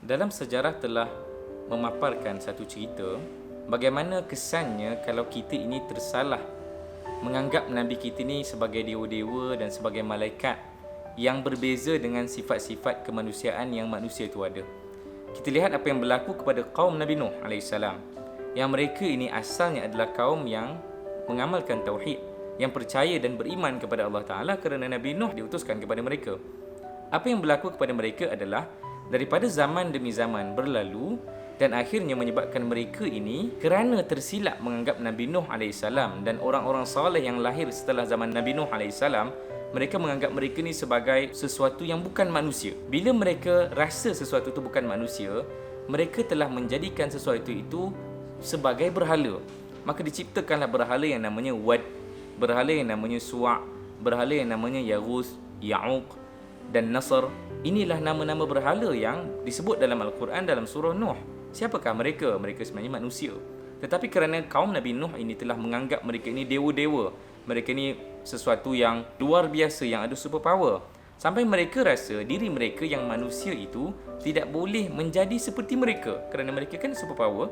Dalam sejarah telah memaparkan satu cerita bagaimana kesannya kalau kita ini tersalah menganggap Nabi kita ni sebagai dewa-dewa dan sebagai malaikat yang berbeza dengan sifat-sifat kemanusiaan yang manusia itu ada. Kita lihat apa yang berlaku kepada kaum Nabi Nuh AS, yang mereka ini asalnya adalah kaum yang mengamalkan tauhid, yang percaya dan beriman kepada Allah Ta'ala kerana Nabi Nuh diutuskan kepada mereka. Apa yang berlaku kepada mereka adalah daripada zaman demi zaman berlalu dan akhirnya menyebabkan mereka ini kerana tersilap menganggap Nabi Nuh AS dan orang-orang saleh yang lahir setelah zaman Nabi Nuh AS, mereka menganggap mereka ni sebagai sesuatu yang bukan manusia. Bila mereka rasa sesuatu itu bukan manusia, mereka telah menjadikan sesuatu itu sebagai berhala. Maka diciptakanlah berhala yang namanya Wad, berhala yang namanya Suwa', berhala yang namanya Yaghus, Ya'uq dan Nasr. Inilah nama-nama berhala yang disebut dalam Al-Quran dalam surah Nuh. Siapakah mereka? Mereka sebenarnya manusia. Tetapi kerana kaum Nabi Nuh ini telah menganggap mereka ini dewa-dewa, mereka ni sesuatu yang luar biasa, yang ada superpower, sampai mereka rasa diri mereka yang manusia itu tidak boleh menjadi seperti mereka kerana mereka kan superpower.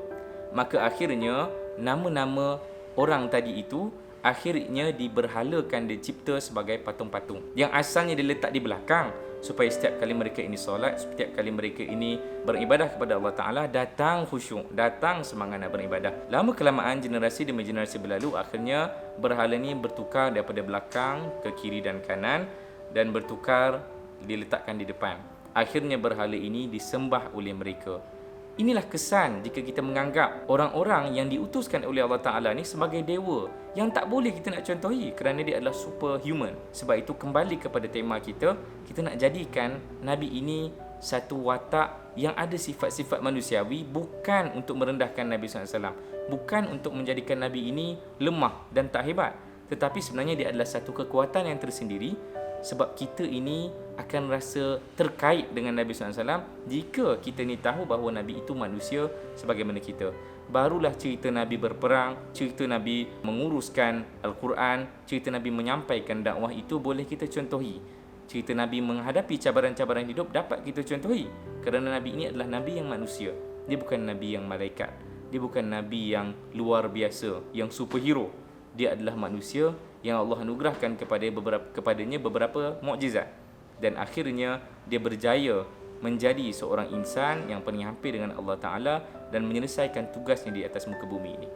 Maka akhirnya nama-nama orang tadi itu akhirnya diberhalakan, dicipta sebagai patung-patung yang asalnya diletak di belakang, supaya setiap kali mereka ini solat, setiap kali mereka ini beribadah kepada Allah Ta'ala, datang khusyuk, datang semangat nak beribadah. Lama kelamaan, generasi demi generasi berlalu, akhirnya berhala ni bertukar daripada belakang ke kiri dan kanan, dan bertukar diletakkan di depan. Akhirnya berhala ini disembah oleh mereka. Inilah kesan jika kita menganggap orang-orang yang diutuskan oleh Allah Ta'ala ni sebagai dewa, yang tak boleh kita nak contohi kerana dia adalah superhuman. Sebab itu kembali kepada tema kita nak jadikan Nabi ini satu watak yang ada sifat-sifat manusiawi, bukan untuk merendahkan Nabi SAW, bukan untuk menjadikan Nabi ini lemah dan tak hebat, tetapi sebenarnya dia adalah satu kekuatan yang tersendiri. Sebab kita ini akan rasa terkait dengan Nabi SAW jika kita ni tahu bahawa Nabi itu manusia sebagaimana kita. Barulah cerita Nabi berperang, cerita Nabi menguruskan Al-Quran, cerita Nabi menyampaikan dakwah itu boleh kita contohi. Cerita Nabi menghadapi cabaran-cabaran hidup dapat kita contohi, kerana Nabi ini adalah Nabi yang manusia. Dia bukan Nabi yang malaikat, dia bukan Nabi yang luar biasa, yang superhero. Dia adalah manusia yang Allah anugerahkan kepadanya beberapa mukjizat, dan akhirnya dia berjaya menjadi seorang insan yang paling hampir dengan Allah Ta'ala dan menyelesaikan tugasnya di atas muka bumi ini.